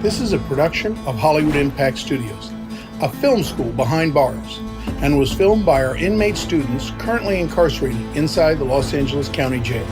This is a production of Hollywood Impact Studios, a film school behind bars, and was filmed by our inmate students currently incarcerated inside the Los Angeles County Jail.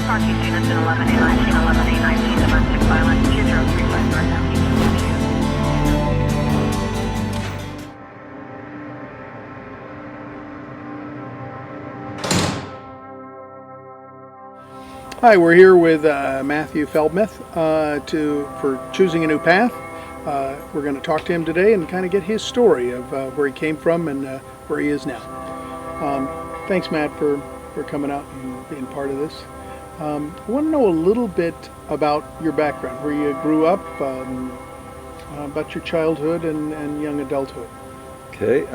Parking units in 11A19, 11A19, domestic violence, 2035 North Avenue. Hi, we're here with Matthew Feldmeth for choosing a new path. We're going to talk to him today and kind of get his story of where he came from and where he is now. Thanks, Matt, for coming out and being part of this. I want to know a little bit about your background, where you grew up, about your childhood and young adulthood. Okay,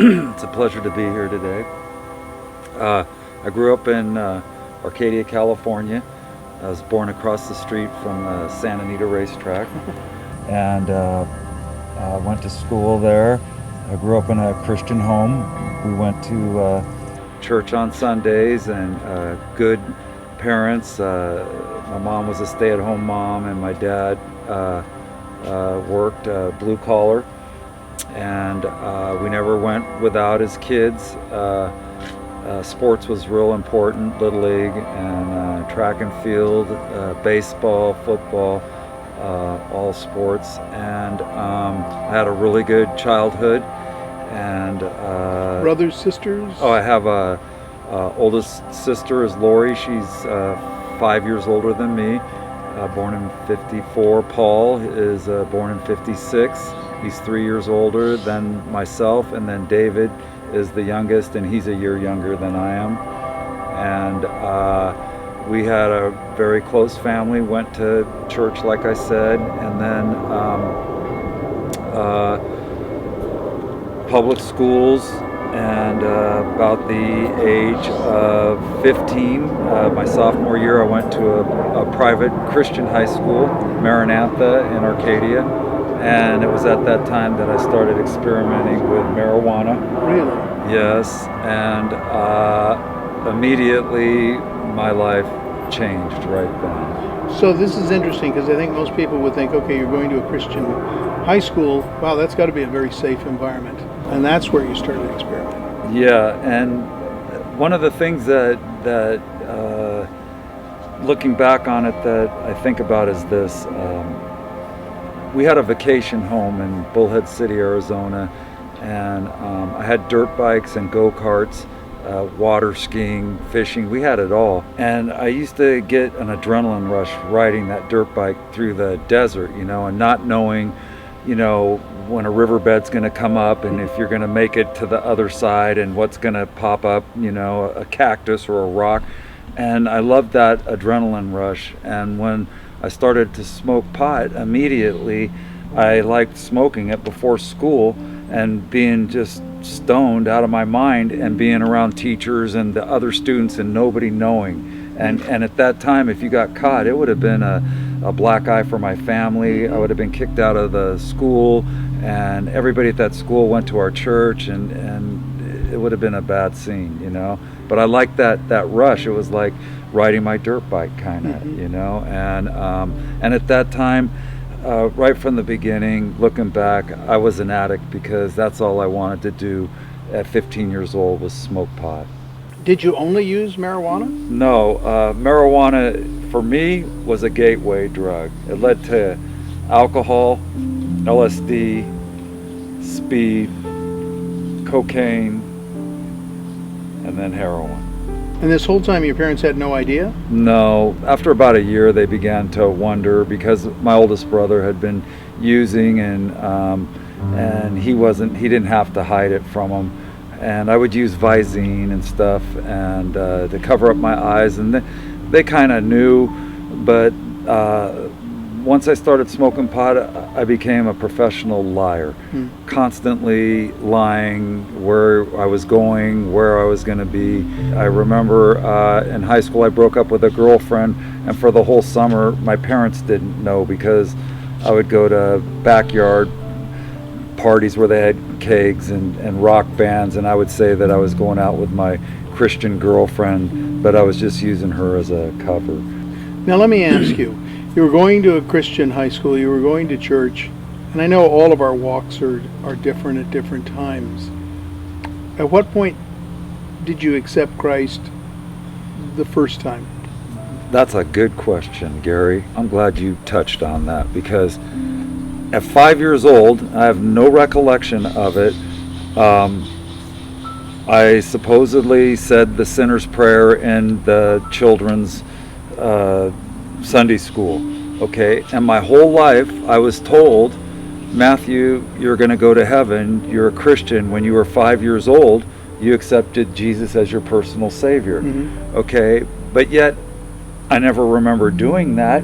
it's a pleasure to be here today. I grew up in Arcadia, California. I was born across the street from the Santa Anita racetrack, and went to school there. I grew up in a Christian home. We went to church on Sundays, and good parents. My mom was a stay-at-home mom, and my dad worked blue collar, and we never went without his kids. Sports was real important, Little League and track and field, baseball, football, all sports. And I had a really good childhood. And brothers, sisters? Oh, I have a oldest sister is Lori. She's 5 years older than me, born in 54. Paul is born in 56. He's 3 years older than myself, and then David is the youngest, and he's a year younger than I am. And we had a very close family, went to church like I said, and then public schools, and about the age of 15, my sophomore year, I went to a private Christian high school, Maranatha in Arcadia. And it was at that time that I started experimenting with marijuana. Really? Yes, and immediately my life changed right then. So this is interesting because I think most people would think, okay, you're going to a Christian high school. Wow, that's got to be a very safe environment. And that's where you started experimenting. Yeah, and one of the things that looking back on it that I think about is this. We had a vacation home in Bullhead City, Arizona, and I had dirt bikes and go-karts, water skiing, fishing. We had it all. And I used to get an adrenaline rush riding that dirt bike through the desert, and not knowing, when a riverbed's going to come up and if you're going to make it to the other side and what's going to pop up, a cactus or a rock. And I loved that adrenaline rush. And when I started to smoke pot immediately, I liked smoking it before school and being just stoned out of my mind and being around teachers and the other students and nobody knowing. And at that time, if you got caught, it would have been a black eye for my family. I would have been kicked out of the school, and everybody at that school went to our church, and it would have been a bad scene, But I liked that rush. It was like riding my dirt bike kind of, and at that time, right from the beginning, looking back, I was an addict because that's all I wanted to do at 15 years old was smoke pot. Did you only use marijuana? No, marijuana for me was a gateway drug. It led to alcohol, LSD, speed, cocaine, and then heroin. And this whole time your parents had no idea? No. After about a year, they began to wonder because my oldest brother had been using, and he didn't have to hide it from him. And I would use Visine and stuff, and to cover up my eyes, and they kind of knew. But once I started smoking pot, I became a professional liar, constantly lying where I was going, where I was going to be. I remember in high school I broke up with a girlfriend, and for the whole summer my parents didn't know because I would go to backyard parties where they had kegs and rock bands, and I would say that I was going out with my Christian girlfriend, but I was just using her as a cover. Now let me ask you, you were going to a Christian high school, you were going to church, and I know all of our walks are different at different times. At what point did you accept Christ the first time? That's a good question, Gary. I'm glad you touched on that, because at 5 years old, I have no recollection of it. I supposedly said the sinner's prayer in the children's Sunday school, okay? And my whole life I was told, Matthew, you're going to go to heaven, you're a Christian. When you were 5 years old, you accepted Jesus as your personal Savior, okay? But yet, I never remember doing that.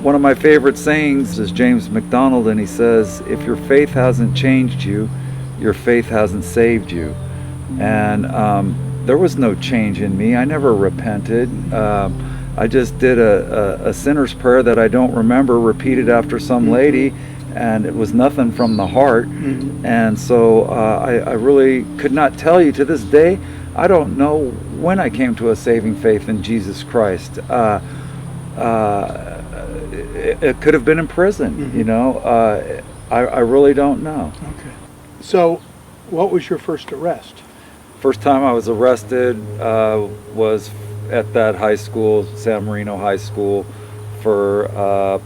One of my favorite sayings is James MacDonald, and he says, if your faith hasn't changed you, your faith hasn't saved you. And there was no change in me. I never repented. I just did a sinner's prayer that I don't remember, repeated after some lady, and it was nothing from the heart. And so I really could not tell you to this day. I don't know when I came to a saving faith in Jesus Christ. It could have been in prison, you know. I really don't know. Okay. So, what was your first arrest? First time I was arrested was at that high school, San Marino High School, for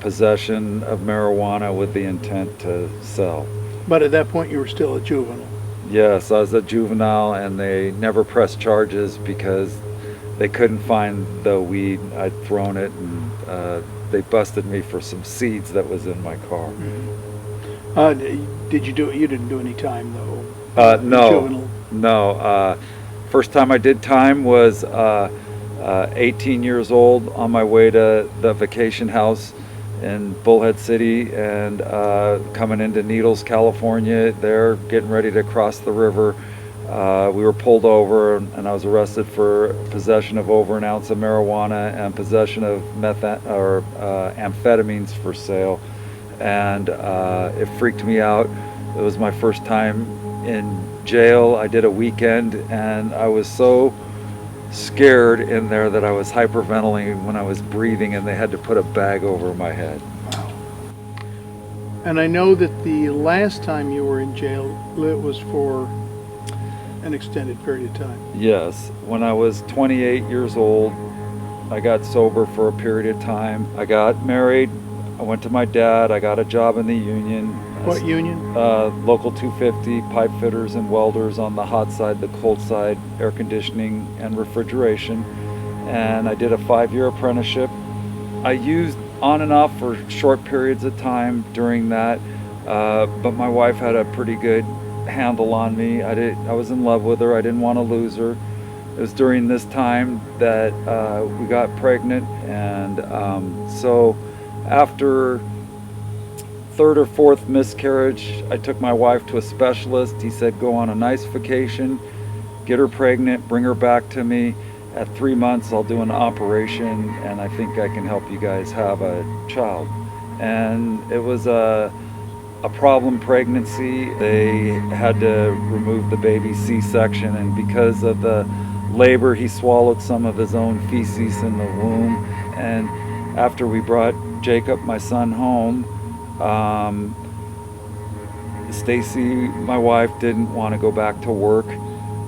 possession of marijuana with the intent to sell. But at that point you were still a juvenile. Yes, I was a juvenile, and they never pressed charges because they couldn't find the weed. I'd thrown it, and they busted me for some seeds that was in my car. Did you do it? You didn't do any time though. No, Juvenile. no. First time I did time was 18 years old, on my way to the vacation house in Bullhead City, and coming into Needles, California. There, getting ready to cross the river. We were pulled over, and I was arrested for possession of over an ounce of marijuana and possession of amphetamines for sale. And it freaked me out. It was my first time in jail. I did a weekend, and I was so scared in there that I was hyperventilating when I was breathing, and they had to put a bag over my head. Wow. And I know that the last time you were in jail, it was for an extended period of time. Yes. When I was 28 years old, I got sober for a period of time. I got married. I went to my dad. I got a job in the union. What union? Local 250, pipe fitters and welders on the hot side, the cold side, air conditioning and refrigeration. And I did a 5-year apprenticeship. I used on and off for short periods of time during that, but my wife had a pretty good handle on me. I was in love with her. I didn't want to lose her. It was during this time that we got pregnant, and so after third or fourth miscarriage, I took my wife to a specialist. He said, go on a nice vacation, get her pregnant, bring her back to me. At 3 months, I'll do an operation, and I think I can help you guys have a child. And it was a problem pregnancy. They had to remove the baby C-section, and because of the labor, he swallowed some of his own feces in the womb. And after we brought Jacob, my son, home, Stacy, my wife, didn't want to go back to work.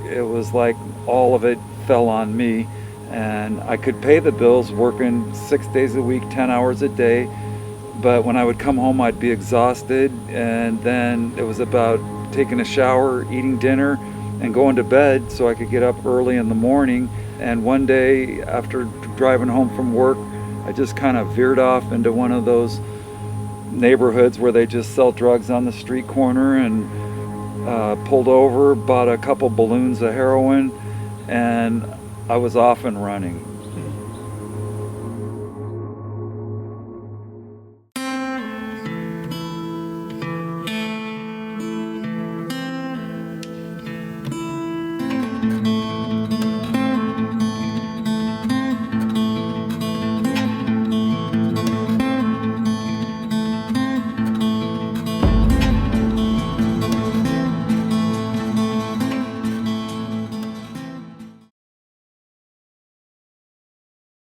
It was like all of it fell on me, and I could pay the bills working 6 days a week, 10 hours a day, but when I would come home I'd be exhausted, and then it was about taking a shower, eating dinner, and going to bed so I could get up early in the morning. And one day after driving home from work, I just kind of veered off into one of those neighborhoods where they just sell drugs on the street corner, and pulled over, bought a couple balloons of heroin, and I was off and running.